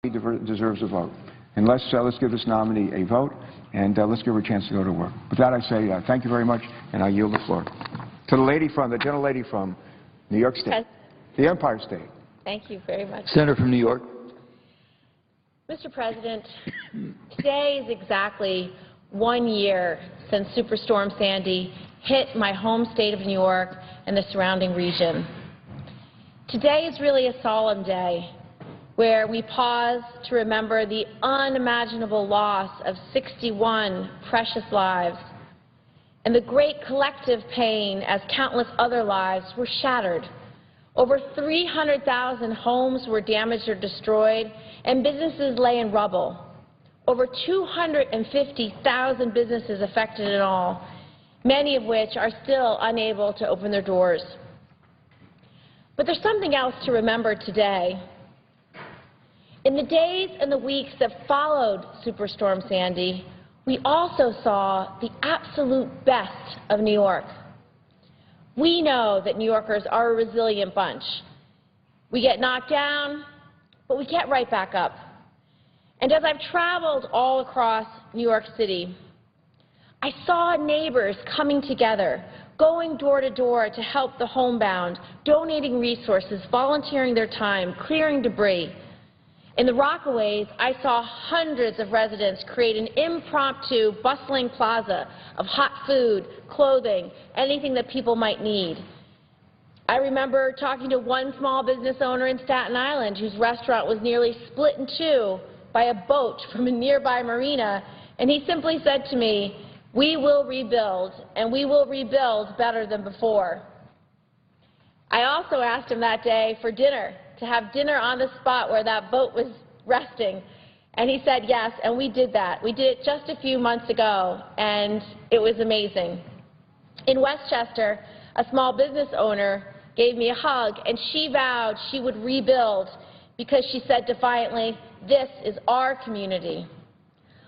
deserves a vote. And let's give this nominee a vote, and let's give her a chance to go to work. With that, I say thank you very much, and I yield the floor to the gentlelady from New York State, the Empire State. Thank you very much. Senator from New York. Mr. President, today is exactly 1 year since Superstorm Sandy hit my home state of New York and the surrounding region. Today is really a solemn day where we pause to remember the unimaginable loss of 61 precious lives and the great collective pain as countless other lives were shattered. Over 300,000 homes were damaged or destroyed, and businesses lay in rubble. Over 250,000 businesses affected in all, many of which are still unable to open their doors. But there's something else to remember today. In the days and the weeks that followed Superstorm Sandy, we also saw the absolute best of New York. We know that New Yorkers are a resilient bunch. We get knocked down, but we get right back up. And as I've traveled all across New York City, I saw neighbors coming together, going door to door to help the homebound, donating resources, volunteering their time, clearing debris. In the Rockaways, I saw hundreds of residents create an impromptu, bustling plaza of hot food, clothing, anything that people might need. I remember talking to one small business owner in Staten Island whose restaurant was nearly split in two by a boat from a nearby marina, and he simply said to me, "We will rebuild, and we will rebuild better than before." I also asked him that day for dinner, to have dinner on the spot where that boat was resting. And he said yes, and we did that. We did it just a few months ago, and it was amazing. In Westchester, a small business owner gave me a hug, and she vowed she would rebuild because she said defiantly, "This is our community."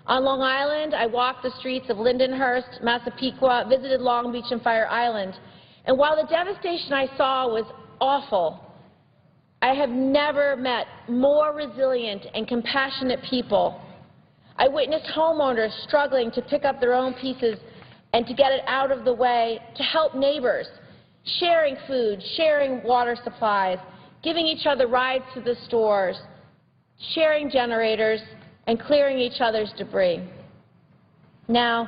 On Long Island, I walked the streets of Lindenhurst, Massapequa, visited Long Beach and Fire Island. And while the devastation I saw was awful, I have never met more resilient and compassionate people. I witnessed homeowners struggling to pick up their own pieces and to get it out of the way, to help neighbors, sharing food, sharing water supplies, giving each other rides to the stores, sharing generators, and clearing each other's debris. Now,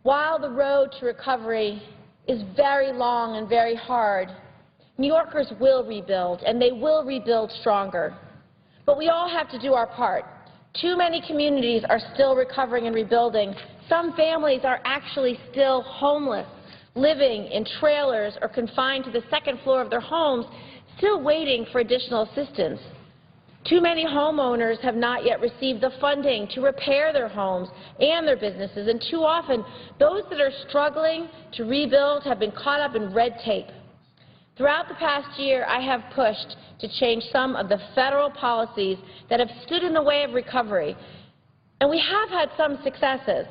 while the road to recovery is very long and very hard, New Yorkers will rebuild, and they will rebuild stronger. But we all have to do our part. Too many communities are still recovering and rebuilding. Some families are actually still homeless, living in trailers or confined to the second floor of their homes, still waiting for additional assistance. Too many homeowners have not yet received the funding to repair their homes and their businesses, and too often those that are struggling to rebuild have been caught up in red tape. Throughout the past year, I have pushed to change some of the federal policies that have stood in the way of recovery, and we have had some successes.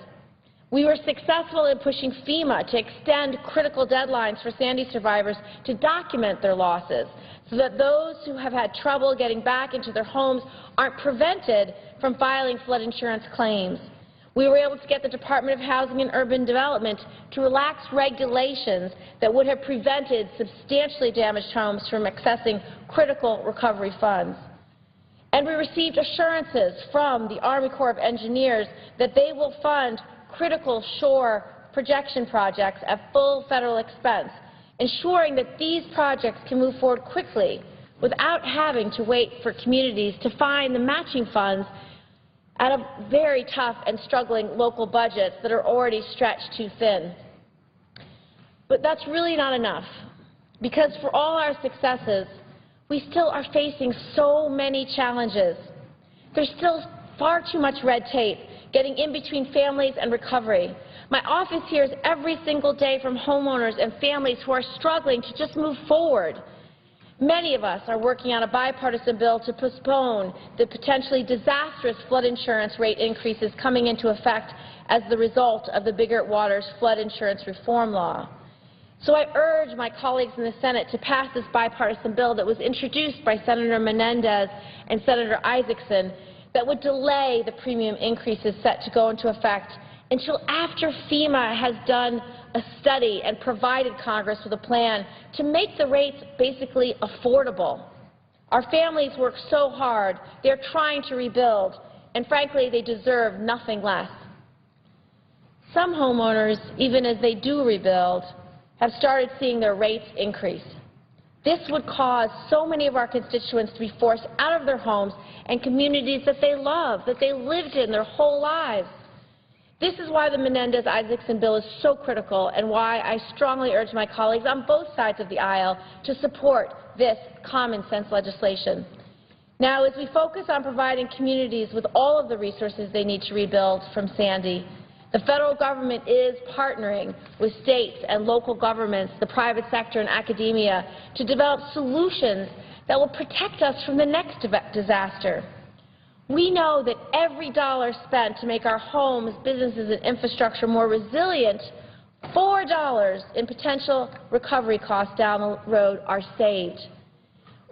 We were successful in pushing FEMA to extend critical deadlines for Sandy survivors to document their losses so that those who have had trouble getting back into their homes aren't prevented from filing flood insurance claims. We were able to get the Department of Housing and Urban Development to relax regulations that would have prevented substantially damaged homes from accessing critical recovery funds. And we received assurances from the Army Corps of Engineers that they will fund critical shore projection projects at full federal expense, ensuring that these projects can move forward quickly without having to wait for communities to find the matching funds out of very tough and struggling local budgets that are already stretched too thin. But that's really not enough, because for all our successes, we still are facing so many challenges. There's still far too much red tape getting in between families and recovery. My office hears every single day from homeowners and families who are struggling to just move forward. Many of us are working on a bipartisan bill to postpone the potentially disastrous flood insurance rate increases coming into effect as the result of the Biggert-Waters flood insurance reform law. So I urge my colleagues in the Senate to pass this bipartisan bill that was introduced by Senator Menendez and Senator Isaacson that would delay the premium increases set to go into effect until after FEMA has done a study and provided Congress with a plan to make the rates basically affordable. Our families work so hard. They're trying to rebuild, and frankly, they deserve nothing less. Some homeowners, even as they do rebuild, have started seeing their rates increase. This would cause so many of our constituents to be forced out of their homes and communities that they love, that they lived in their whole lives. This is why the Menendez-Isaacson bill is so critical and why I strongly urge my colleagues on both sides of the aisle to support this common-sense legislation. Now, as we focus on providing communities with all of the resources they need to rebuild from Sandy, the federal government is partnering with states and local governments, the private sector and academia to develop solutions that will protect us from the next disaster. We know that every dollar spent to make our homes, businesses, and infrastructure more resilient, $4 in potential recovery costs down the road are saved.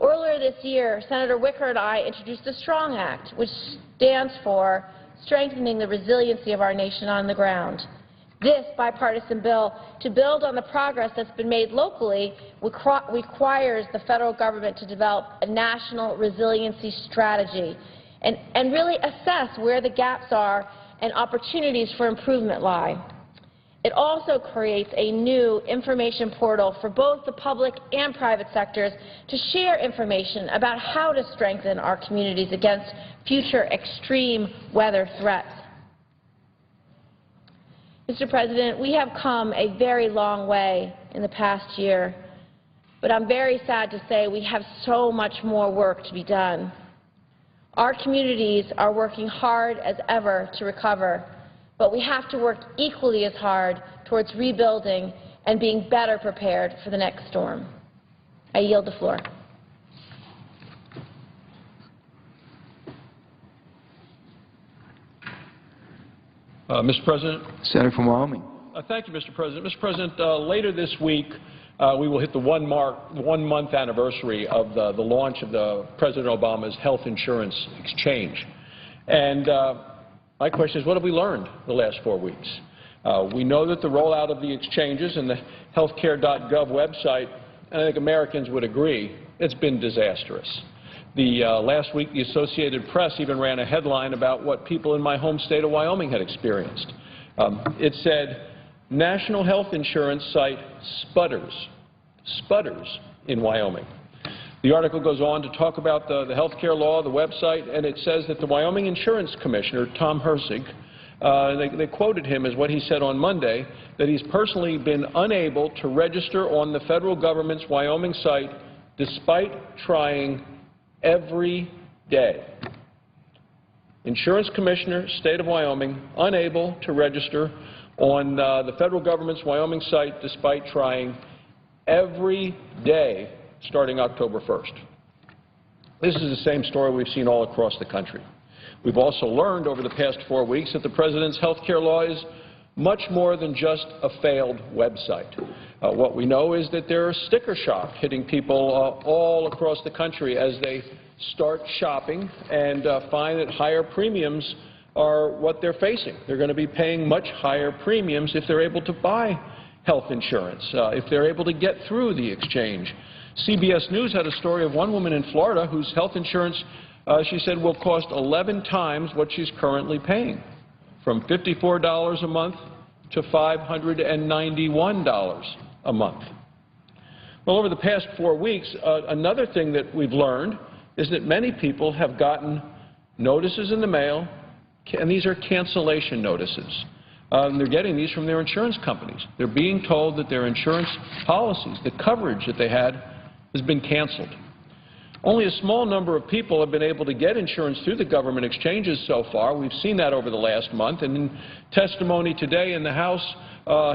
Earlier this year, Senator Wicker and I introduced the STRONG Act, which stands for Strengthening the Resiliency of Our Nation on the Ground. This bipartisan bill, to build on the progress that's been made locally, requires the federal government to develop a national resiliency strategy and really assess where the gaps are and opportunities for improvement lie. It also creates a new information portal for both the public and private sectors to share information about how to strengthen our communities against future extreme weather threats. Mr. President, we have come a very long way in the past year, but I'm very sad to say we have so much more work to be done. Our communities are working hard as ever to recover, but we have to work equally as hard towards rebuilding and being better prepared for the next storm. I yield the floor. Mr. President. Senator from Wyoming. Thank you, Mr. President. Mr. President, later this week, we will hit the one-month anniversary of the launch of President Obama's health insurance exchange. And my question is, what have we learned the last 4 weeks? We know that the rollout of the exchanges and the healthcare.gov website, and I think Americans would agree, it's been disastrous. Last week, the Associated Press even ran a headline about what people in my home state of Wyoming had experienced. It said, National health insurance site sputters in Wyoming. The article goes on to talk about the health care law, the website, and it says that the Wyoming Insurance Commissioner, Tom Hersig, they quoted him as what he said on Monday, that he's personally been unable to register on the federal government's Wyoming site despite trying every day. Insurance Commissioner, State of Wyoming, unable to register on the federal government's Wyoming site despite trying every day starting October 1st. This is the same story we've seen all across the country. We've also learned over the past 4 weeks that the President's health care law is much more than just a failed website. What we know is that there are sticker shock hitting people all across the country as they start shopping and find that higher premiums are what they're facing. They're going to be paying much higher premiums if they're able to buy health insurance, if they're able to get through the exchange. CBS News had a story of one woman in Florida whose health insurance, she said, will cost 11 times what she's currently paying, from $54 a month to $591 a month. Well, over the past 4 weeks, another thing that we've learned is that many people have gotten notices in the mail, and these are cancellation notices. They're getting these from their insurance companies. They're being told that their insurance policies, the coverage that they had, has been canceled. Only a small number of people have been able to get insurance through the government exchanges so far. We've seen that over the last month. And in testimony today in the House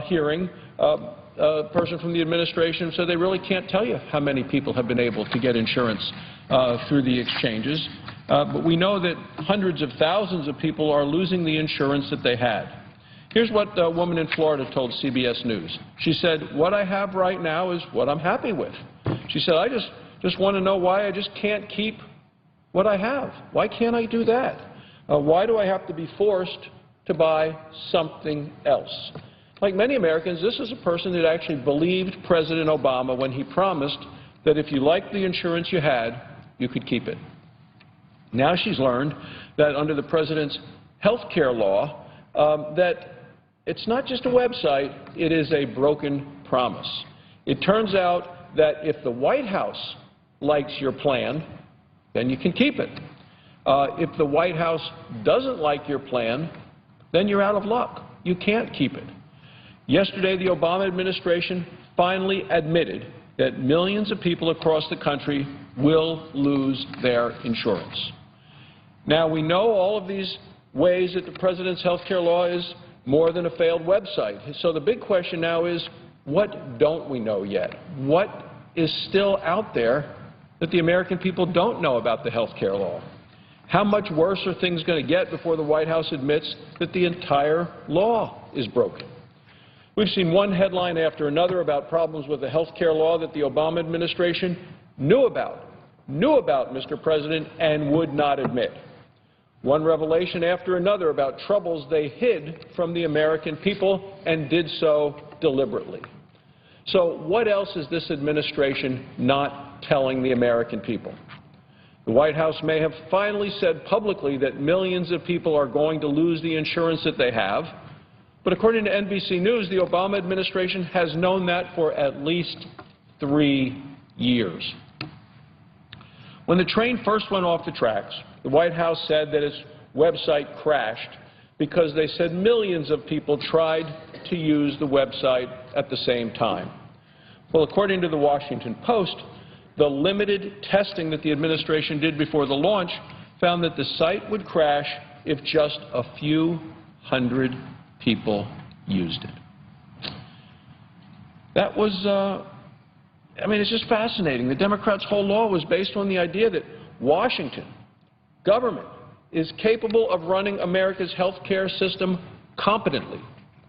hearing, a person from the administration said they really can't tell you how many people have been able to get insurance through the exchanges. But we know that hundreds of thousands of people are losing the insurance that they had. Here's what a woman in Florida told CBS News. She said, "What I have right now is what I'm happy with." She said, "I just want to know why I just can't keep what I have. Why can't I do that? Why do I have to be forced to buy something else?" Like many Americans, this is a person that actually believed President Obama when he promised that if you liked the insurance you had, you could keep it. Now she's learned that under the president's health care law, that it's not just a website, it is a broken promise. It turns out that if the White House likes your plan, then you can keep it. If the White House doesn't like your plan, then you're out of luck. You can't keep it. Yesterday, the Obama administration finally admitted that millions of people across the country will lose their insurance. Now, we know all of these ways that the president's health care law is more than a failed website. So the big question now is, what don't we know yet? What is still out there that the American people don't know about the health care law? How much worse are things going to get before the White House admits that the entire law is broken? We've seen one headline after another about problems with the health care law that the Obama administration knew about, Mr. President, and would not admit. One revelation after another about troubles they hid from the American people and did so deliberately. So what else is this administration not telling the American people? The White House may have finally said publicly that millions of people are going to lose the insurance that they have, but according to NBC News, the Obama administration has known that for at least 3 years. When the train first went off the tracks, the White House said that its website crashed because they said millions of people tried to use the website at the same time. Well, according to the Washington Post, the limited testing that the administration did before the launch found that the site would crash if just a few hundred people used it. That was, it's just fascinating. The Democrats' whole law was based on the idea that Washington, government, is capable of running America's health care system competently.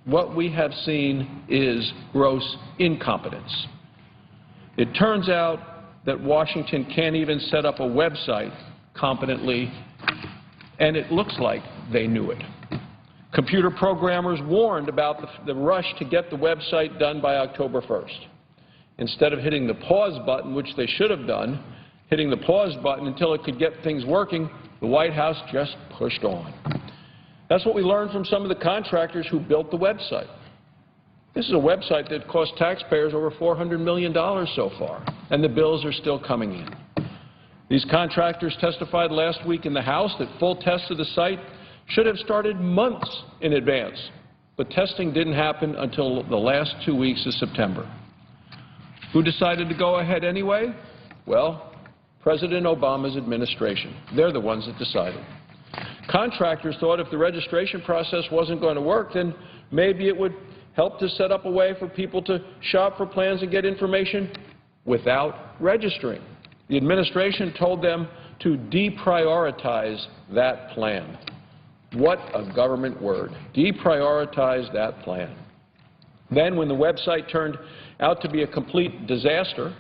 What we have seen is gross incompetence. It turns out that Washington can't even set up a website competently, and it looks like they knew it. Computer programmers warned about the rush to get the website done by October 1st. Instead of hitting the pause button, which they should have done, hitting the pause button until it could get things working, the White House just pushed on. That's what we learned from some of the contractors who built the website. This is a website that cost taxpayers over $400 million so far, and the bills are still coming in. These contractors testified last week in the House that full tests of the site should have started months in advance, but testing didn't happen until the last 2 weeks of September. Who decided to go ahead anyway? Well, President Obama's administration. They're the ones that decided. Contractors thought if the registration process wasn't going to work, then maybe it would help to set up a way for people to shop for plans and get information without registering. The administration told them to deprioritize that plan. What a government word. Deprioritize that plan. Then, when the website turned out to be a complete disaster,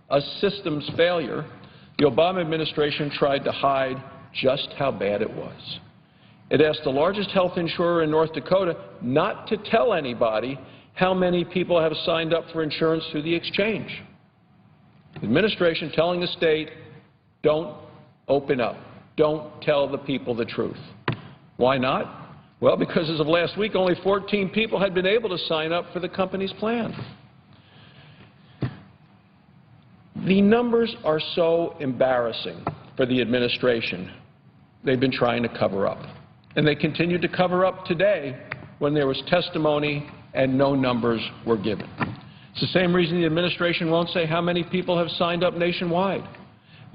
a systems failure, the Obama administration tried to hide just how bad it was. It asked the largest health insurer in North Dakota not to tell anybody how many people have signed up for insurance through the exchange. The administration telling the state, don't open up. Don't tell the people the truth. Why not? Well, because as of last week, only 14 people had been able to sign up for the company's plan. The numbers are so embarrassing for the administration. They've been trying to cover up. And they continued to cover up today when there was testimony and no numbers were given. It's the same reason the administration won't say how many people have signed up nationwide.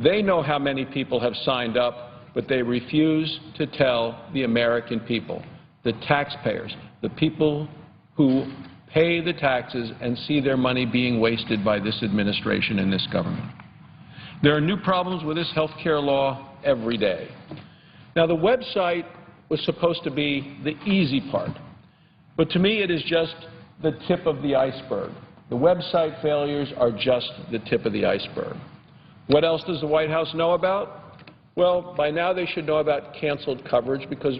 They know how many people have signed up, but they refuse to tell the American people, the taxpayers, the people who pay the taxes and see their money being wasted by this administration and this government. There are new problems with this health care law every day. Now, the website was supposed to be the easy part, But to me, it is just the tip of the iceberg. The website failures are just the tip of the iceberg. What else does the White House know about? Well, by now they should know about canceled coverage, because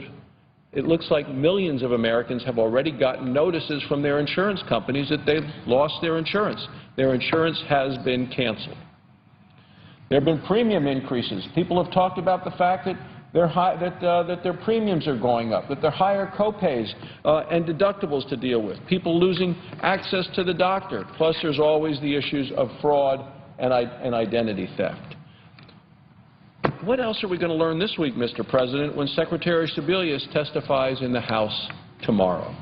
it looks like millions of Americans have already gotten notices from their insurance companies that they've lost their insurance. Their insurance has been canceled. There have been premium increases. People have talked about the fact that their premiums are going up, that there are higher co-pays and deductibles to deal with, people losing access to the doctor. Plus, there's always the issues of fraud and identity theft. What else are we going to learn this week, Mr. President, when Secretary Sebelius testifies in the House tomorrow?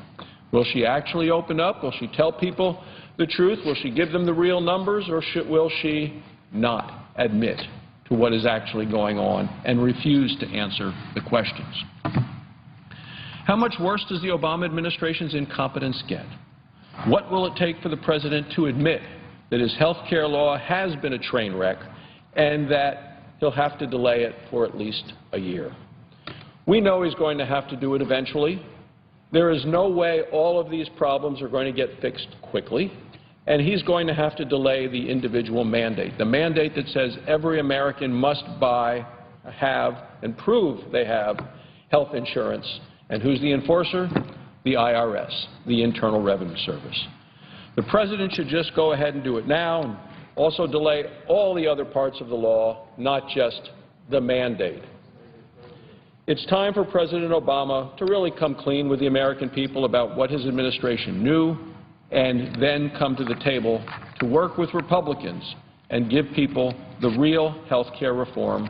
Will she actually open up? Will she tell people the truth? Will she give them the real numbers, or will she not admit to what is actually going on and refuse to answer the questions? How much worse does the Obama administration's incompetence get? What will it take for the President to admit that his health care law has been a train wreck and that he'll have to delay it for at least a year? We know he's going to have to do it eventually. There is no way all of these problems are going to get fixed quickly, and he's going to have to delay the individual mandate, the mandate that says every American must buy, have, and prove they have health insurance. And who's the enforcer? The IRS, the Internal Revenue Service. The President should just go ahead and do it now, and also delay all the other parts of the law, not just the mandate. It's time for President Obama to really come clean with the American people about what his administration knew, and then come to the table to work with Republicans and give people the real health care reform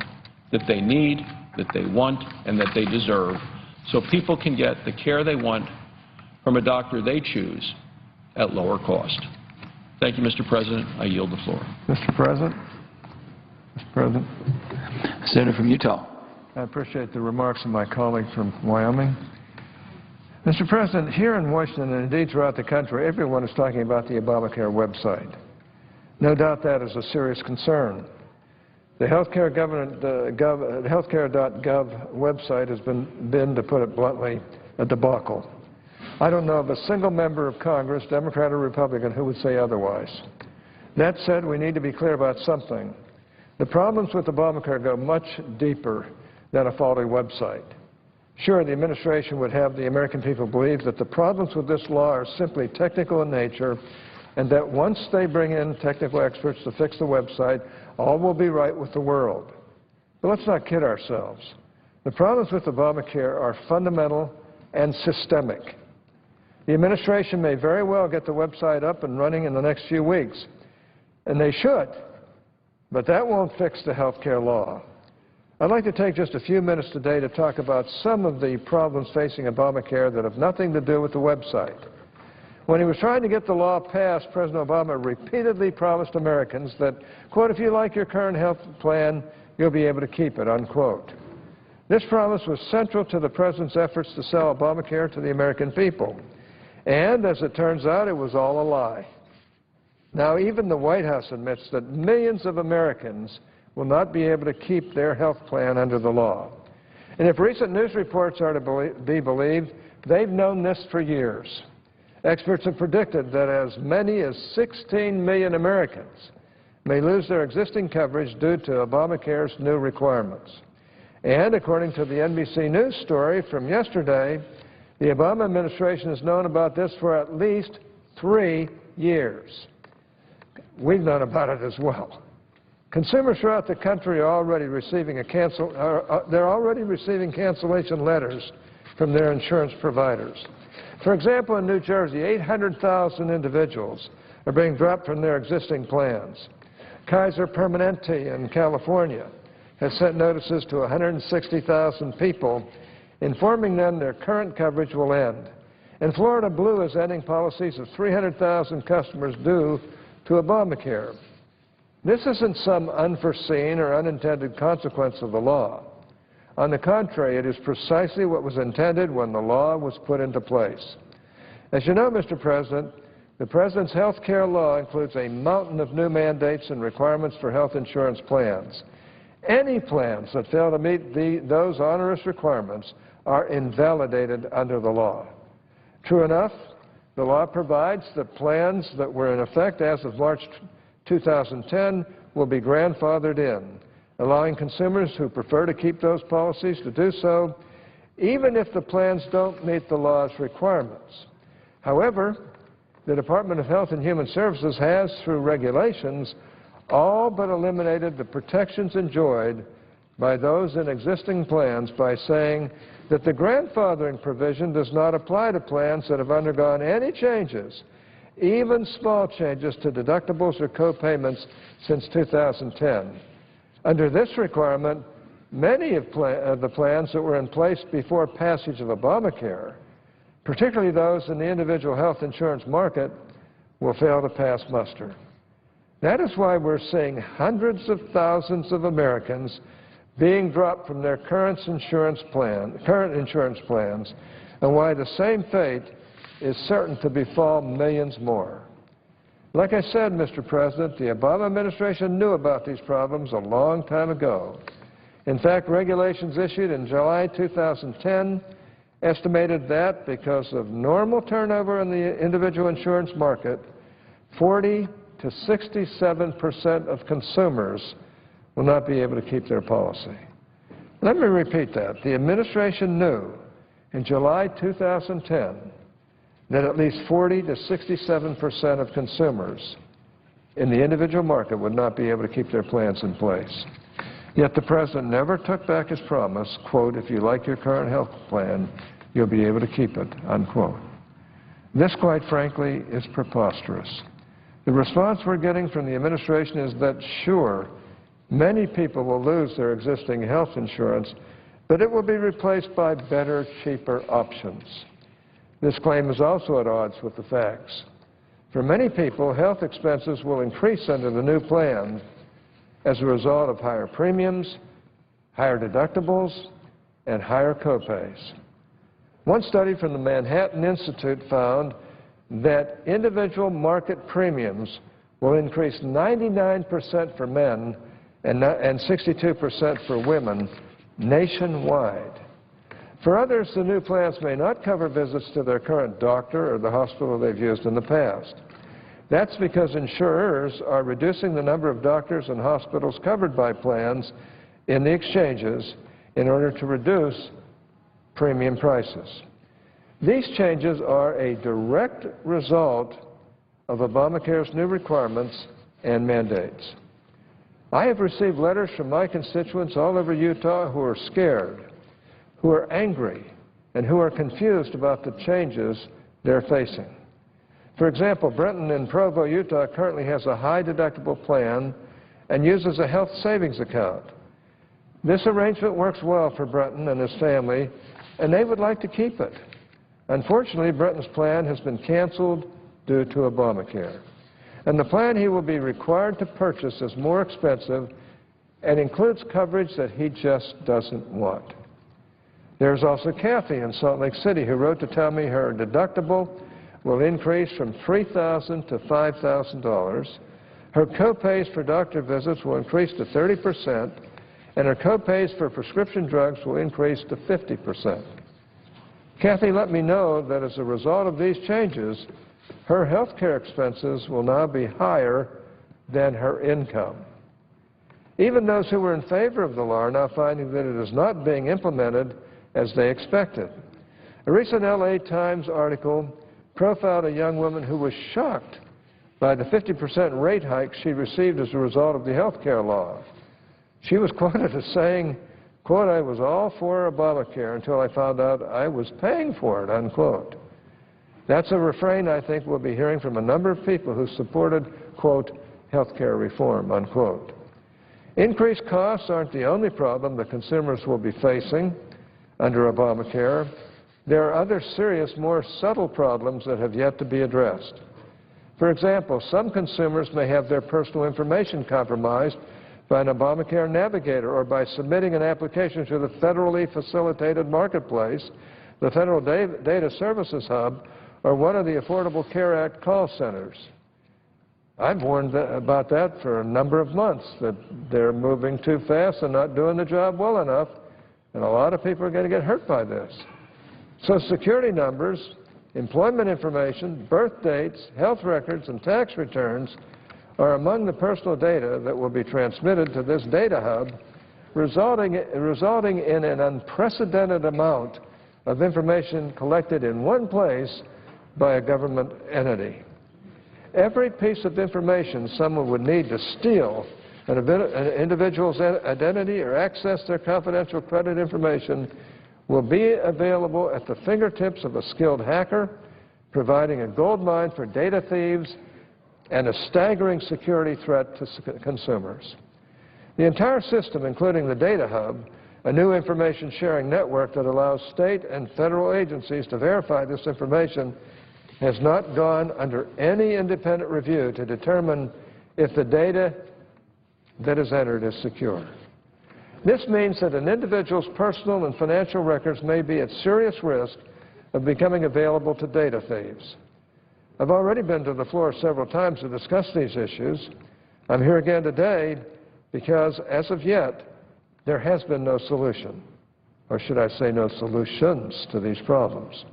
that they need, that they want, and that they deserve, so people can get the care they want from a doctor they choose at lower cost. Thank you, Mr. President. I yield the floor. Mr. President. Mr. President. Senator from Utah. I appreciate the remarks of my colleague from Wyoming. Mr. President, here in Washington and indeed throughout the country, everyone is talking about the Obamacare website. No doubt that is a serious concern. The healthcare.gov website has been, to put it bluntly, a debacle. I don't know of a single member of Congress, Democrat or Republican, who would say otherwise. That said, we need to be clear about something. The problems with Obamacare go much deeper than a faulty website. Sure, the administration would have the American people believe that the problems with this law are simply technical in nature, and that once they bring in technical experts to fix the website, all will be right with the world. But let's not kid ourselves. The problems with Obamacare are fundamental and systemic. The administration may very well get the website up and running in the next few weeks, and they should, but that won't fix the health care law. I'd like to take just a few minutes today to talk about some of the problems facing Obamacare that have nothing to do with the website. When he was trying to get the law passed, President Obama repeatedly promised Americans that, quote, if you like your current health plan, you'll be able to keep it, unquote. This promise was central to the President's efforts to sell Obamacare to the American people. And, as it turns out, it was all a lie. Now, even the White House admits that millions of Americans will not be able to keep their health plan under the law. And if recent news reports are to be believed, they've known this for years. Experts have predicted that as many as 16 million Americans may lose their existing coverage due to Obamacare's new requirements. And according to the NBC News story from yesterday, the Obama administration has known about this for at least 3 years. We've known about it as well. Consumers throughout the country are already receiving cancellation letters from their insurance providers. For example, in New Jersey, 800,000 individuals are being dropped from their existing plans. Kaiser Permanente in California has sent notices to 160,000 people informing them their current coverage will end. And Florida Blue is ending policies of 300,000 customers due to Obamacare. This isn't some unforeseen or unintended consequence of the law. On the contrary, it is precisely what was intended when the law was put into place. As you know, Mr. President, the President's health care law includes a mountain of new mandates and requirements for health insurance plans. Any plans that fail to meet those onerous requirements are invalidated under the law. True enough, the law provides that plans that were in effect as of March 2010 will be grandfathered in, allowing consumers who prefer to keep those policies to do so, even if the plans don't meet the law's requirements. However, the Department of Health and Human Services has, through regulations, all but eliminated the protections enjoyed by those in existing plans by saying that the grandfathering provision does not apply to plans that have undergone any changes, even small changes to deductibles or co-payments since 2010. Under this requirement, many of the plans that were in place before passage of Obamacare, particularly those in the individual health insurance market, will fail to pass muster. That is why we're seeing hundreds of thousands of Americans being dropped from their current insurance plans, and why the same fate is certain to befall millions more. Like I said, Mr. President, the Obama administration knew about these problems a long time ago. In fact, regulations issued in July 2010 estimated that because of normal turnover in the individual insurance market, 40 to 67% of consumers will not be able to keep their policy. Let me repeat that. The administration knew in July 2010 that at least 40 to 67% of consumers in the individual market would not be able to keep their plans in place. Yet the President never took back his promise, quote, if you like your current health plan, you'll be able to keep it, unquote. This, quite frankly, is preposterous. The response we're getting from the administration is that, sure, many people will lose their existing health insurance, but it will be replaced by better, cheaper options. This claim is also at odds with the facts. For many people, health expenses will increase under the new plan as a result of higher premiums, higher deductibles, and higher copays. One study from the Manhattan Institute found that individual market premiums will increase 99% for men and 62% for women nationwide. For others, the new plans may not cover visits to their current doctor or the hospital they've used in the past. That's because insurers are reducing the number of doctors and hospitals covered by plans in the exchanges in order to reduce premium prices. These changes are a direct result of Obamacare's new requirements and mandates. I have received letters from my constituents all over Utah who are scared, who are angry, and who are confused about the changes they're facing. For example, Brenton in Provo, Utah currently has a high deductible plan and uses a health savings account. This arrangement works well for Brenton and his family, and they would like to keep it. Unfortunately, Brenton's plan has been canceled due to Obamacare. And the plan he will be required to purchase is more expensive and includes coverage that he just doesn't want. There's also Kathy in Salt Lake City who wrote to tell me her deductible will increase from $3,000 to $5,000. Her co-pays for doctor visits will increase to 30%, and her co-pays for prescription drugs will increase to 50%. Kathy let me know that as a result of these changes, her health care expenses will now be higher than her income. Even those who were in favor of the law are now finding that it is not being implemented as they expected. A recent LA Times article profiled a young woman who was shocked by the 50% rate hike she received as a result of the health care law. She was quoted as saying, quote, I was all for Obamacare until I found out I was paying for it, unquote. That's a refrain I think we'll be hearing from a number of people who supported, quote, health care reform, unquote. Increased costs aren't the only problem that consumers will be facing under Obamacare. There are other serious, more subtle problems that have yet to be addressed. For example, some consumers may have their personal information compromised by an Obamacare navigator or by submitting an application to the federally facilitated marketplace, the Federal Data Services Hub, or one of the Affordable Care Act call centers. I've warned about that for a number of months, that they're moving too fast and not doing the job well enough, and a lot of people are going to get hurt by this. Social Security numbers employment information, birth dates, health records, and tax returns are among the personal data that will be transmitted to this data hub, resulting in an unprecedented amount of information collected in one place by a government entity. Every piece of information someone would need to steal an individual's identity or access their confidential credit information will be available at the fingertips of a skilled hacker, providing a goldmine for data thieves and a staggering security threat to consumers. The entire system, including the data hub, a new information sharing network that allows state and federal agencies to verify this information, has not gone under any independent review to determine if the data that is entered is secure. This means that an individual's personal and financial records may be at serious risk of becoming available to data thieves. I've already been to the floor several times to discuss these issues. I'm here again today because, as of yet, there has been no solution, or should I say no solutions to these problems.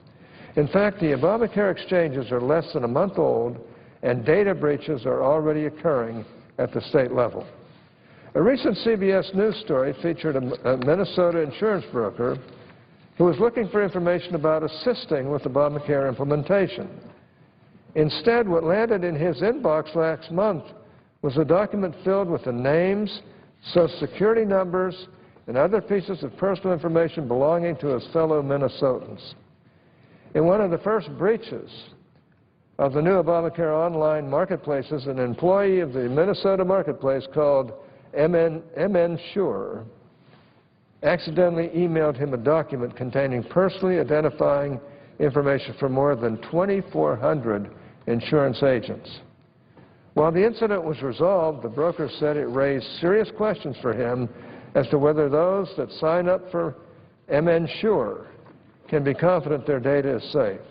In fact, the Obamacare exchanges are less than a month old, and data breaches are already occurring at the state level. A recent CBS News story featured a Minnesota insurance broker who was looking for information about assisting with Obamacare implementation. Instead, what landed in his inbox last month was a document filled with the names, Social Security numbers, and other pieces of personal information belonging to his fellow Minnesotans. In one of the first breaches of the new Obamacare online marketplaces, an employee of the Minnesota marketplace called MN Sure accidentally emailed him a document containing personally identifying information from more than 2,400 insurance agents. While the incident was resolved, the broker said it raised serious questions for him as to whether those that sign up for MN Sure can be confident their data is safe.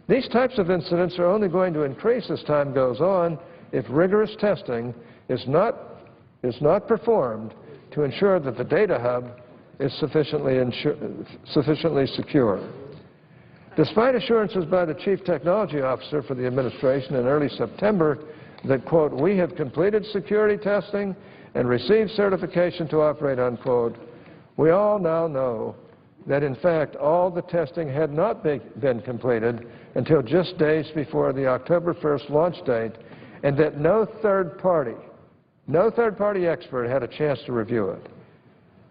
These types of incidents are only going to increase as time goes on if rigorous testing is not performed to ensure that the data hub is sufficiently secure. Despite assurances by the Chief Technology Officer for the administration in early September that, quote, we have completed security testing and received certification to operate, unquote, we all now know that, in fact, all the testing had not been completed until just days before the October 1st launch date, and that no third party expert had a chance to review it.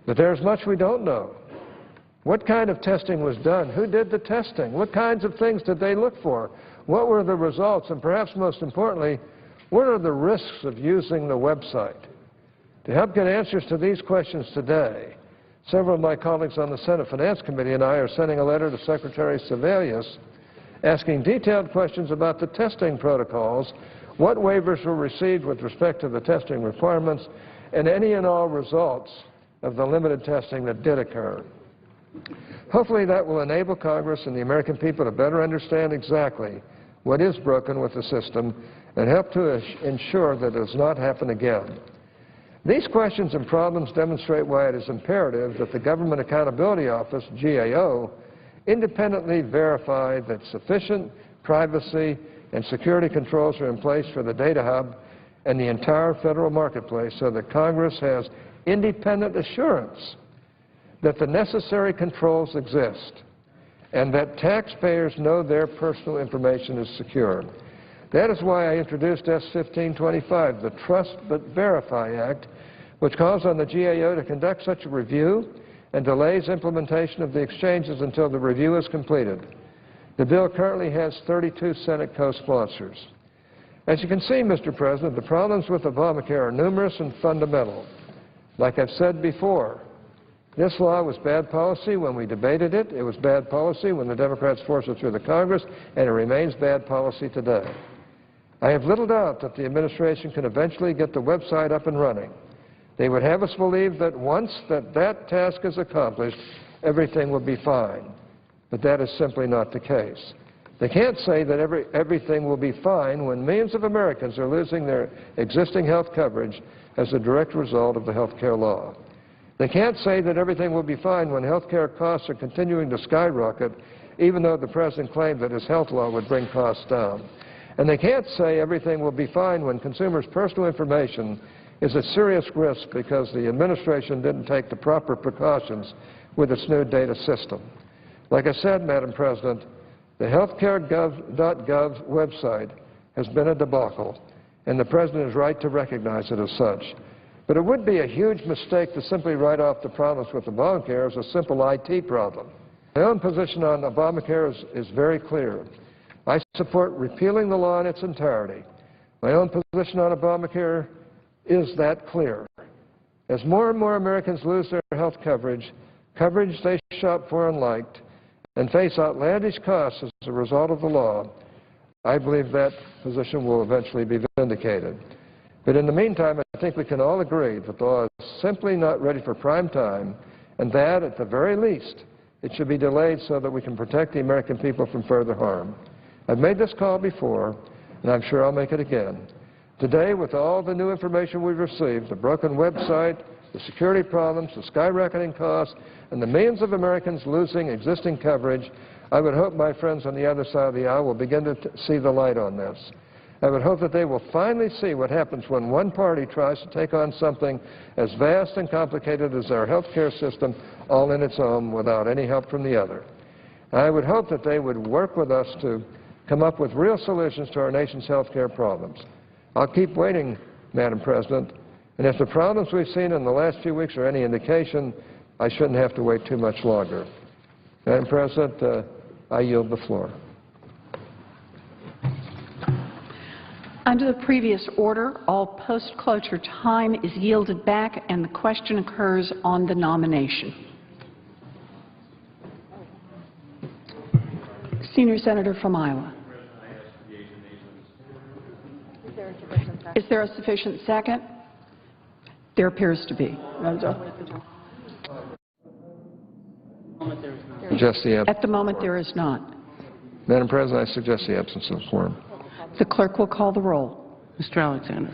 But there's much we don't know. What kind of testing was done? Who did the testing? What kinds of things did they look for? What were the results? And perhaps most importantly, what are the risks of using the website? To help get answers to these questions today, several of my colleagues on the Senate Finance Committee and I are sending a letter to Secretary Sebelius asking detailed questions about the testing protocols, what waivers were received with respect to the testing requirements, and any and all results of the limited testing that did occur. Hopefully that will enable Congress and the American people to better understand exactly what is broken with the system and help to ensure that it does not happen again. These questions and problems demonstrate why it is imperative that the Government Accountability Office, GAO, independently verify that sufficient privacy and security controls are in place for the data hub and the entire federal marketplace so that Congress has independent assurance that the necessary controls exist and that taxpayers know their personal information is secure. That is why I introduced S-1525, the Trust But Verify Act, which calls on the GAO to conduct such a review and delays implementation of the exchanges until the review is completed. The bill currently has 32 Senate co-sponsors. As you can see, Mr. President, the problems with Obamacare are numerous and fundamental. Like I've said before, this law was bad policy when we debated it. It was bad policy when the Democrats forced it through the Congress, and it remains bad policy today. I have little doubt that the administration can eventually get the website up and running. They would have us believe that once that task is accomplished, everything will be fine. But that is simply not the case. They can't say that everything will be fine when millions of Americans are losing their existing health coverage as a direct result of the health care law. They can't say that everything will be fine when health care costs are continuing to skyrocket even though the President claimed that his health law would bring costs down. And they can't say everything will be fine when consumers' personal information is at serious risk because the administration didn't take the proper precautions with its new data system. Like I said, Madam President, the healthcare.gov website has been a debacle, and the President is right to recognize it as such. But it would be a huge mistake to simply write off the problems with Obamacare as a simple IT problem. My own position on Obamacare is very clear. I support repealing the law in its entirety. My own position on Obamacare is that clear. As more and more Americans lose their health coverage they shop for and liked, and face outlandish costs as a result of the law, I believe that position will eventually be vindicated. But in the meantime, I think we can all agree that the law is simply not ready for prime time, and that, at the very least, it should be delayed so that we can protect the American people from further harm. I've made this call before, and I'm sure I'll make it again. Today, with all the new information we've received, the broken website, the security problems, the skyrocketing costs, and the millions of Americans losing existing coverage, I would hope my friends on the other side of the aisle will begin to see the light on this. I would hope that they will finally see what happens when one party tries to take on something as vast and complicated as our health care system all in its own without any help from the other. I would hope that they would work with us to come up with real solutions to our nation's health care problems. I'll keep waiting, Madam President, and if the problems we've seen in the last few weeks are any indication, I shouldn't have to wait too much longer. Madam President, I yield the floor. Under the previous order, all post-cloture time is yielded back and the question occurs on the nomination. Senior Senator from Iowa. Is there a sufficient second? There appears to be. At the moment, there is not. Madam President, I suggest the absence of quorum. The clerk will call the roll. Mr. Alexander.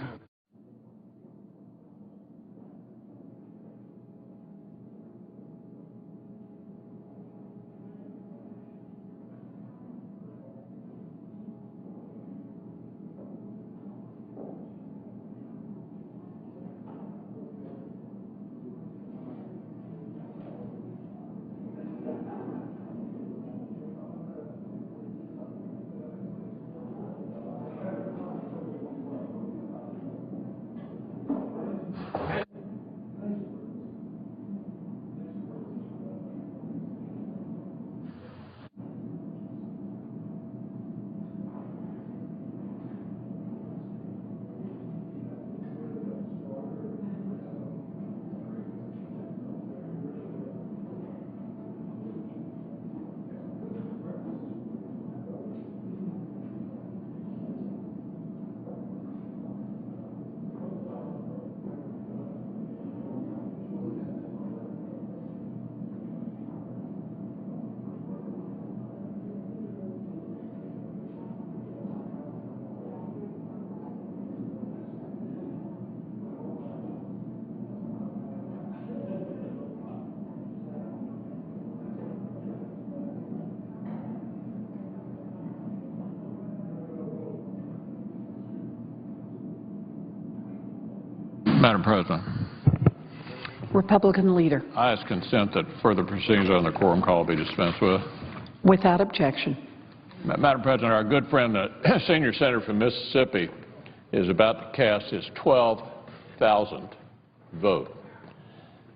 Madam President. Republican leader. I ask consent that further proceedings on the quorum call be dispensed with. Without objection. Madam President, our good friend, the senior senator from Mississippi, is about to cast his 12,000th vote,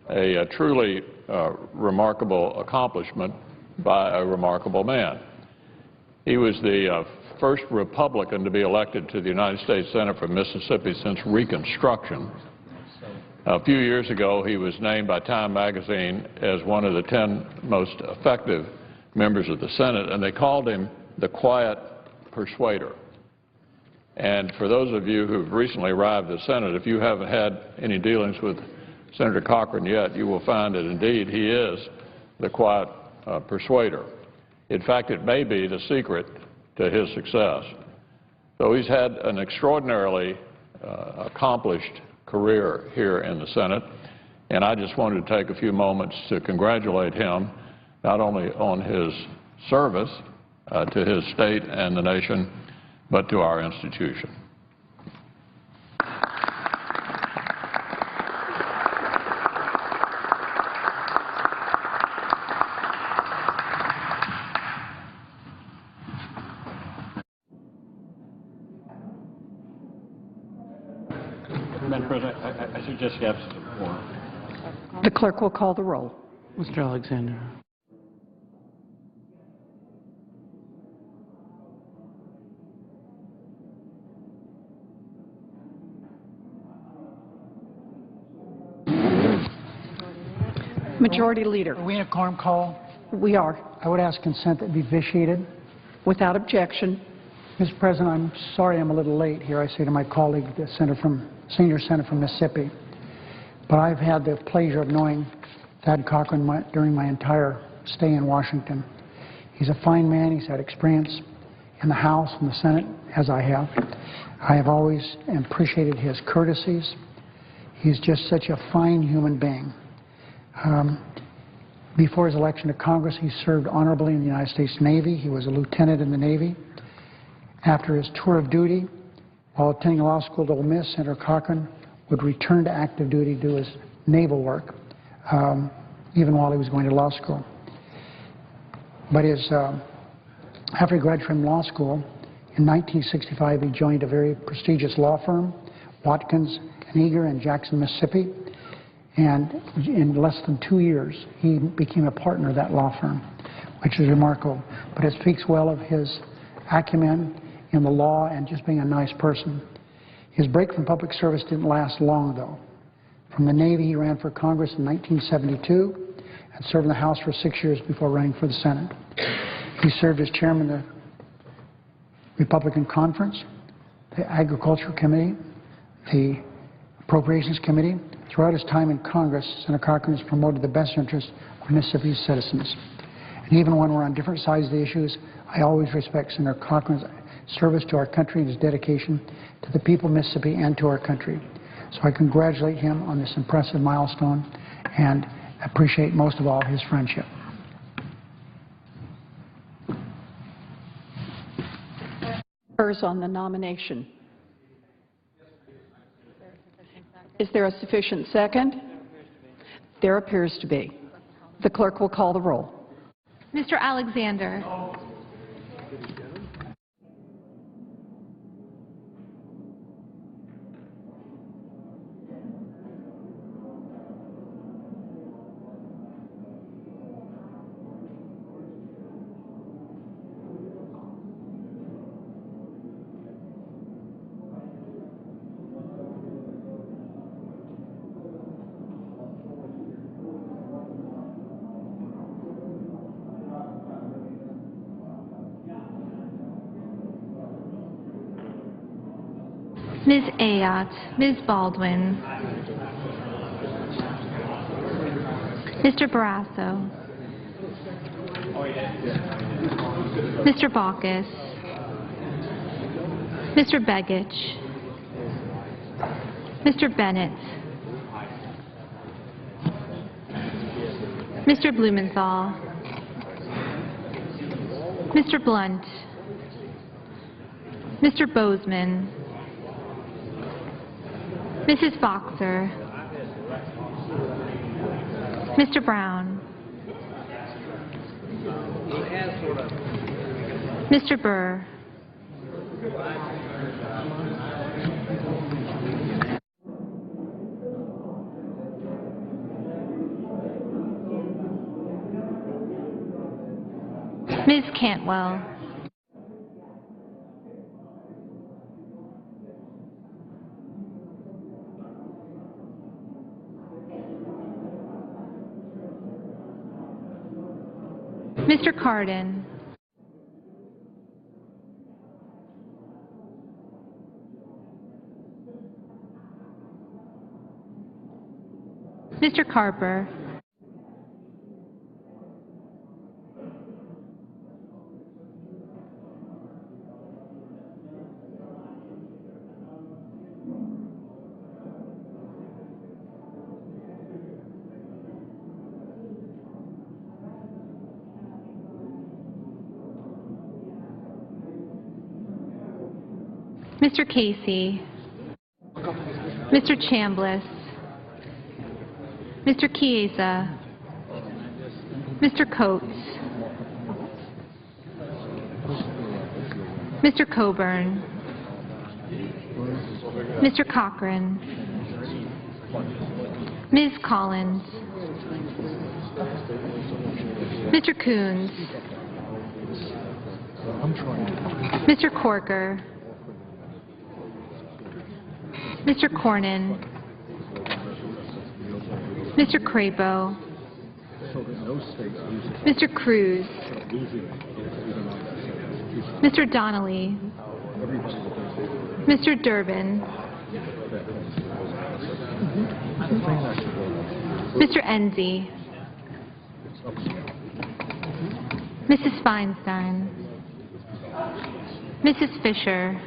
a truly remarkable accomplishment by a remarkable man. He was the first Republican to be elected to the United States Senate from Mississippi since Reconstruction. A few years ago, he was named by Time magazine as one of the 10 most effective members of the Senate, and they called him the quiet persuader. And for those of you who've recently arrived at the Senate, if you haven't had any dealings with Senator Cochran yet, you will find that indeed he is the quiet persuader. In fact, it may be the secret to his success. So he's had an extraordinarily accomplished career here in the Senate, and I just wanted to take a few moments to congratulate him not only on his service to his state and the nation, but to our institution. Madam President, I suggest you have support. The clerk will call the roll. Mr. Alexander. Majority Leader. Are we in a quorum call? We are. I would ask consent that be vitiated. Without objection. Mr. President, I'm sorry I'm a little late here. I say to my colleague, the senior senator from Mississippi. But I've had the pleasure of knowing Thad Cochran during my entire stay in Washington. He's a fine man. He's had experience in the House and the Senate, as I have. I have always appreciated his courtesies. He's just such a fine human being. Before his election to Congress, he served honorably in the United States Navy. He was a lieutenant in the Navy. After his tour of duty, while attending law school at Ole Miss, Senator Cochran would return to active duty to do his naval work, even while he was going to law school. But after he graduated from law school, in 1965 he joined a very prestigious law firm, Watkins & Eager in Jackson, Mississippi. And in less than 2 years, he became a partner of that law firm, which is remarkable. But it speaks well of his acumen in the law and just being a nice person. His break from public service didn't last long, though. From the Navy, he ran for Congress in 1972 and served in the House for 6 years before running for the Senate. He served as chairman of the Republican Conference, the Agriculture Committee, the Appropriations Committee. Throughout his time in Congress, Senator Cochran has promoted the best interests of Mississippi's citizens. And even when we're on different sides of the issues, I always respect Senator Cochran's service to our country and his dedication to the people of Mississippi and to our country. So I congratulate him on this impressive milestone and appreciate most of all his friendship. On the nomination. Is there a sufficient second? There appears to be. The clerk will call the roll. Mr. Alexander. Ms. Ayotte, Ms. Baldwin, Mr. Barrasso, Mr. Baucus, Mr. Begich, Mr. Bennett, Mr. Blumenthal, Mr. Blunt, Mr. Bozeman, Mrs. Boxer, Mr. Brown, Mr. Burr, Ms. Cantwell, Mr. Cardin, Mr. Carper, Mr. Casey, Mr. Chambliss, Mr. Chiesa, Mr. Coates, Mr. Coburn, Mr. Cochran, Ms. Collins, Mr. Coons, Mr. Corker, Mr. Cornyn, Mr. Crapo, Mr. Cruz, Mr. Donnelly, Mr. Durbin, Mr. Enzi, Mrs. Feinstein, Mrs. Fisher,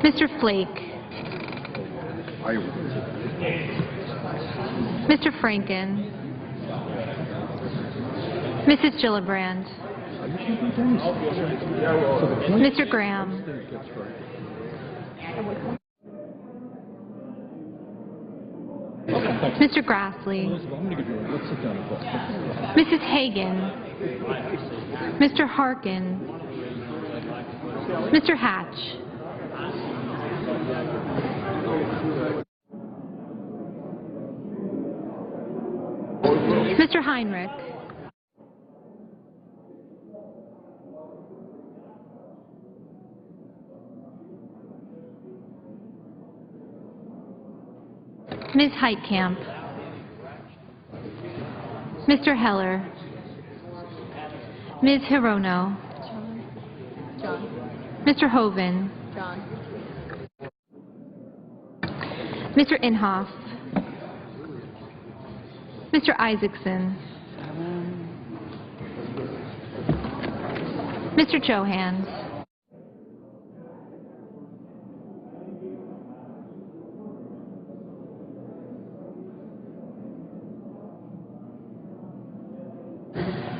Mr. Flake, Mr. Franken, Mrs. Gillibrand, Mr. Graham, Mr. Grassley, Mrs. Hagan, Mr. Harkin, Mr. Hatch, Mr. Heinrich, Ms. Heitkamp, Mr. Heller, Ms. Hirono, Mr. Hoven, Mr. Inhofe, Mr. Isaacson, Mr. Johans,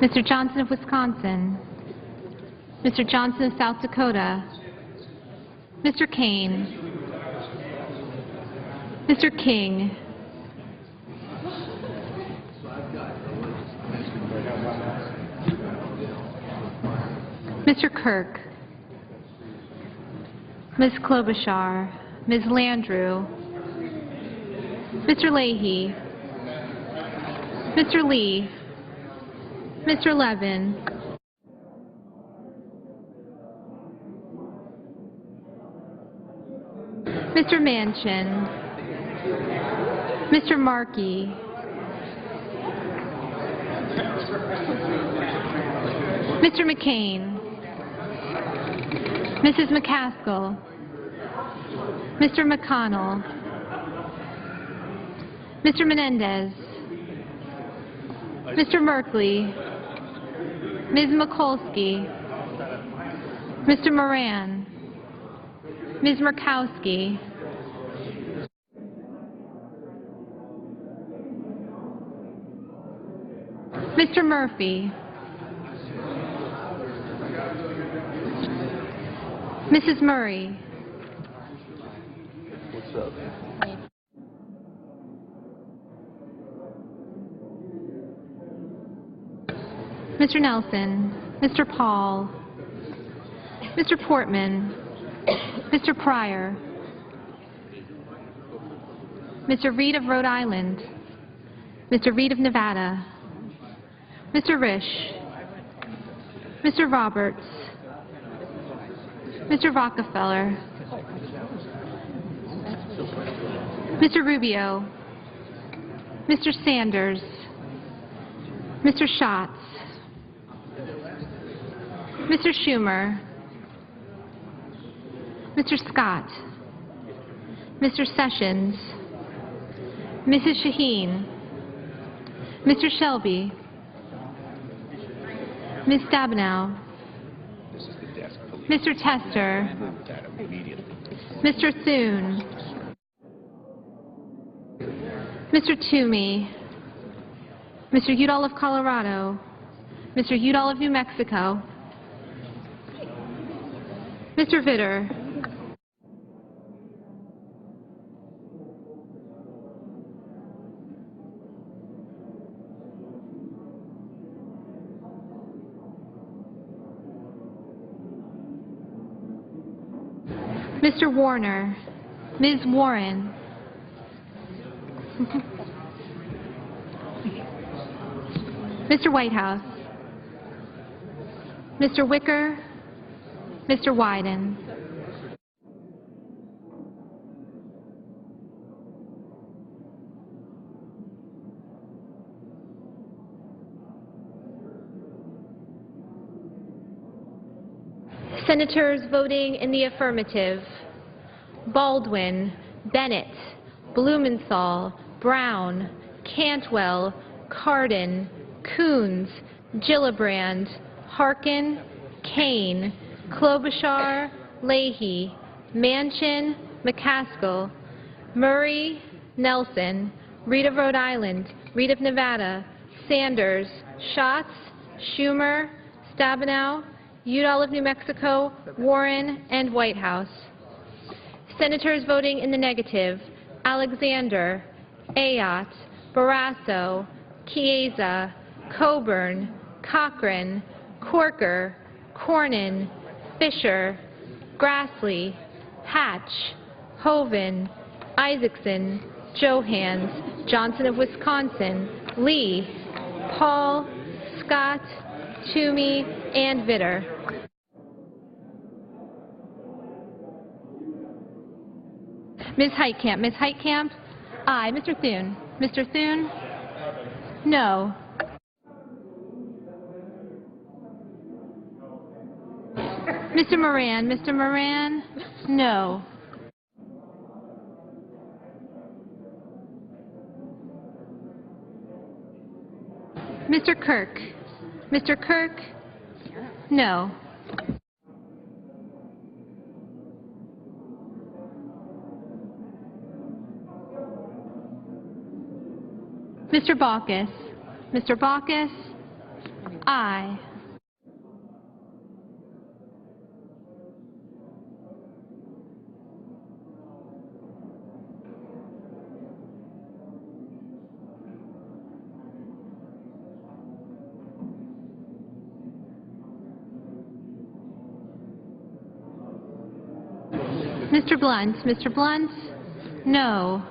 Mr. Johnson of Wisconsin, Mr. Johnson of South Dakota, Mr. Kane, Mr. King, Mr. Kirk, Ms. Klobuchar, Ms. Landrieu, Mr. Leahy, Mr. Lee, Mr. Levin, Mr. Manchin, Mr. Markey, Mr. McCain, Mrs. McCaskill, Mr. McConnell, Mr. Menendez, Mr. Merkley, Ms. Mikulski, Mr. Moran, Ms. Murkowski, Mr. Murphy, Mrs. Murray, Mr. Nelson, Mr. Paul, Mr. Portman, Mr. Pryor, Mr. Reed of Rhode Island, Mr. Reed of Nevada, Mr. Risch, Mr. Roberts, Mr. Rockefeller, Mr. Rubio, Mr. Sanders, Mr. Schatz, Mr. Schumer, Mr. Scott, Mr. Sessions, Mrs. Shaheen, Mr. Shelby, Ms. Stabenow, Mr. Tester, Mr. Thune, Mr. Toomey, Mr. Udall of Colorado, Mr. Udall of New Mexico, Mr. Vitter. Mr. Warner. Ms. Warren. Mr. Whitehouse. Mr. Wicker. Mr. Wyden. Senators voting in the affirmative: Baldwin, Bennett, Blumenthal, Brown, Cantwell, Cardin, Coons, Gillibrand, Harkin, Kane, Klobuchar, Leahy, Manchin, McCaskill, Murray, Nelson, Reed of Rhode Island, Reed of Nevada, Sanders, Schatz, Schumer, Stabenow, Udall of New Mexico, Warren, and Whitehouse. Senators voting in the negative: Alexander, Ayotte, Barrasso, Chiesa, Coburn, Cochran, Corker, Cornyn, Fisher, Grassley, Hatch, Hoeven, Isaacson, Johans, Johnson of Wisconsin, Lee, Paul, Scott, Toomey, and Vitter. Ms. Heitkamp. Ms. Heitkamp? Aye. Mr. Thune. Mr. Thune? No. Mr. Moran. Mr. Moran? No. Mr. Kirk. Mr. Kirk? No. Mr. Baucus. Mr. Baucus? Aye. Mr. Blunt. Mr. Blunt? No.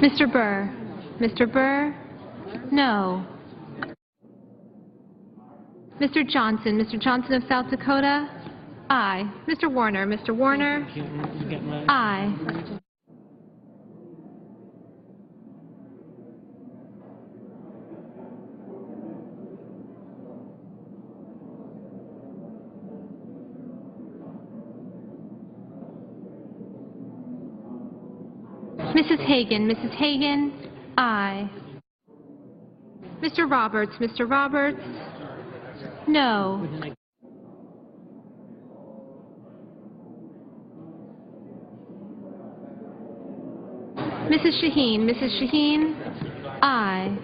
Mr. Burr. Mr. Burr? No. Mr. Johnson. Mr. Johnson of South Dakota? Aye. Mr. Warner. Mr. Warner? Aye. Mrs. Hagan. Mrs. Hagan? Aye. Mr. Roberts. Mr. Roberts? No. Mrs. Shaheen. Mrs. Shaheen? Aye.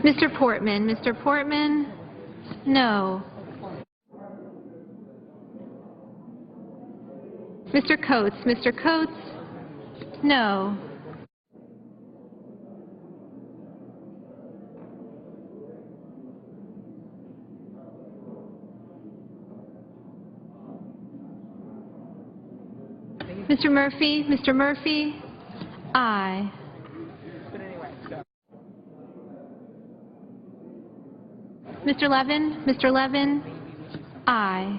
Mr. Portman. Mr. Portman? No. Mr. Coates. Mr. Coates? No. Mr. Murphy? Mr. Murphy? Aye. Mr. Levin? Mr. Levin? Aye.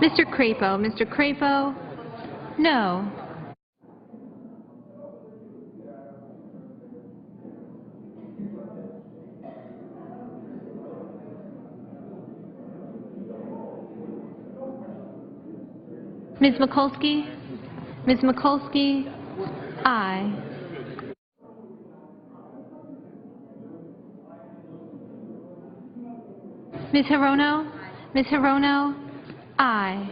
Mr. Crapo. Mr. Crapo? No. Ms. Mikulski? Ms. Mikulski? Aye. Ms. Hirono? Ms. Hirono? Aye.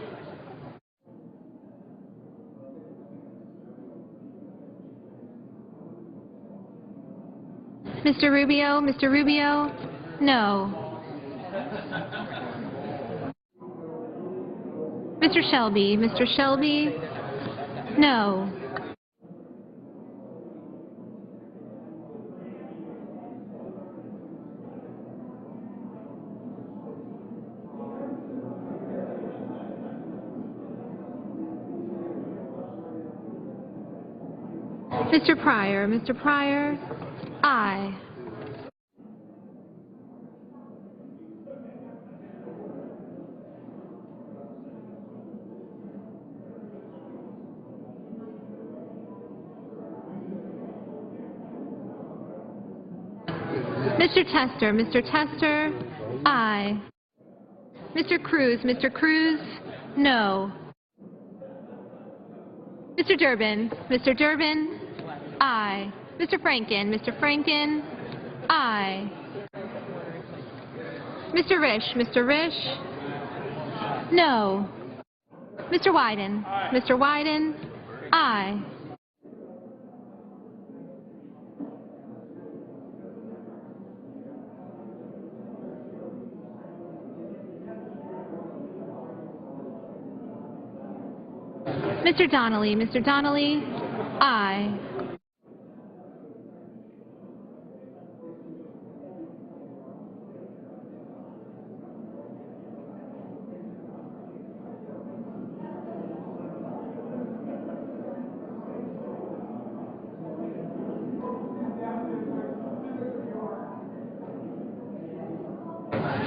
Mr. Rubio? Mr. Rubio? No. Mr. Shelby? Mr. Shelby? No. Mr. Pryor? Mr. Pryor? Aye. Mr. Tester? Mr. Tester? Aye. Mr. Cruz? Mr. Cruz? No. Mr. Durbin? Mr. Durbin? Aye. Mr. Franken? Mr. Franken? Aye. Mr. Risch? Mr. Risch? No. Mr. Wyden? Mr. Wyden? Aye. Mr. Donnelly? Mr. Donnelly? Aye.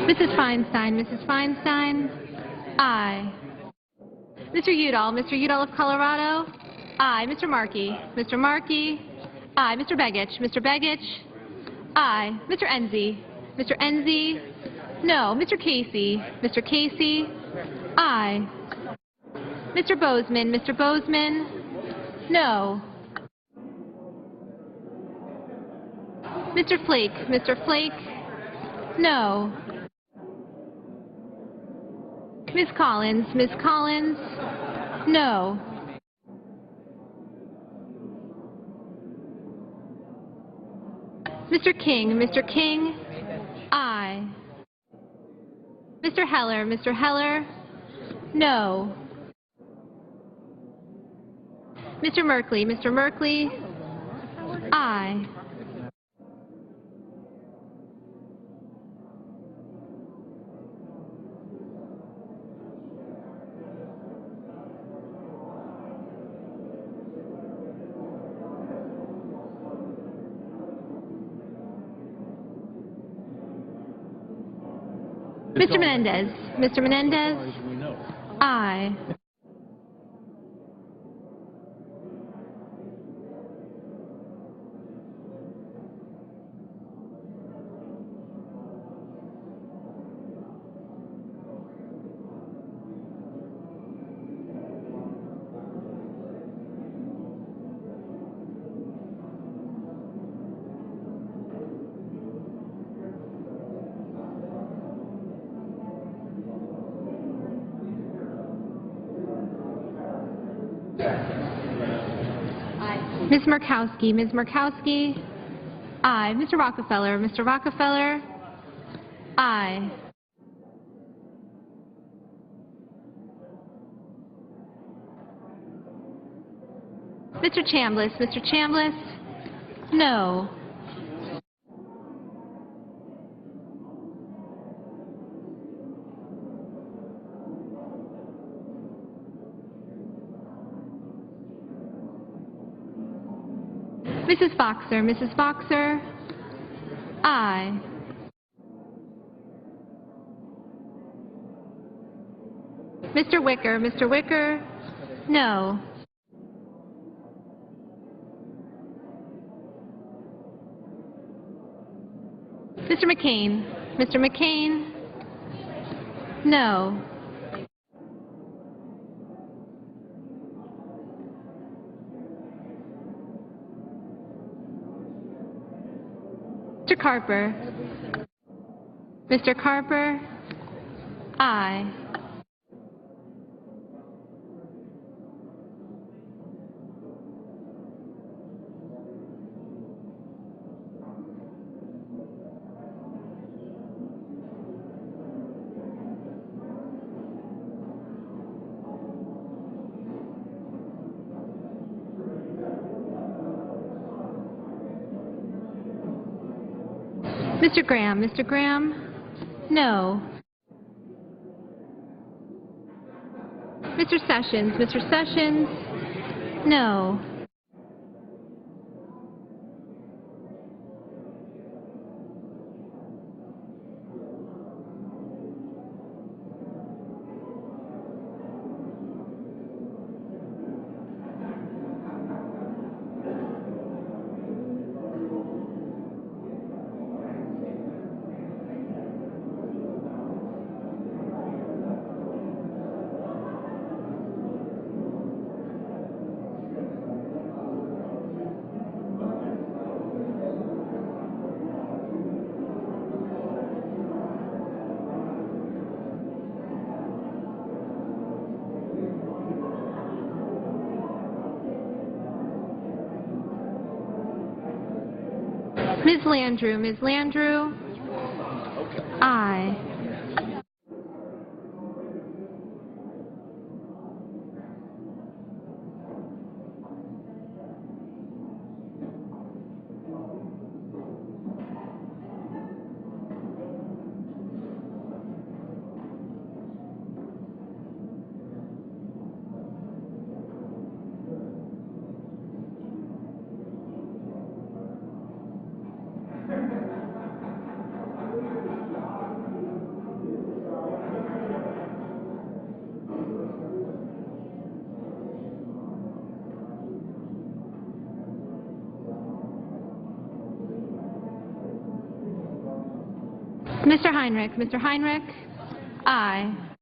Mrs. Feinstein? Mrs. Feinstein? Aye. Mr. Udall? Mr. Udall of Colorado? Aye. Mr. Markey? Mr. Markey? Aye. Mr. Begich? Mr. Begich? Aye. Mr. Enzi? Mr. Enzi? No. Mr. Casey? Mr. Casey? Aye. Mr. Bozeman? Mr. Bozeman? No. Mr. Flake? Mr. Flake? No. Ms. Collins? Ms. Collins? No. Mr. King? Mr. King? Aye. Mr. Heller? Mr. Heller? No. Mr. Merkley? Mr. Merkley? Aye. Mr. Menendez? Mr. Menendez? Aye. Ms. Murkowski. Ms. Murkowski. Aye. Mr. Rockefeller. Mr. Rockefeller. Aye. Mr. Chambliss. Mr. Chambliss. No. Mrs. Boxer. Mrs. Boxer. Aye. Mr. Wicker. Mr. Wicker. No. Mr. McCain. Mr. McCain. No. Mr. Carper. Mr. Carper. Aye. Mr. Graham. Mr. Graham. No. Mr. Sessions. Mr. Sessions. No. Ms. Landrieu. Ms. Landrieu. Aye. Mr. Heinrich. Mr. Heinrich. Aye.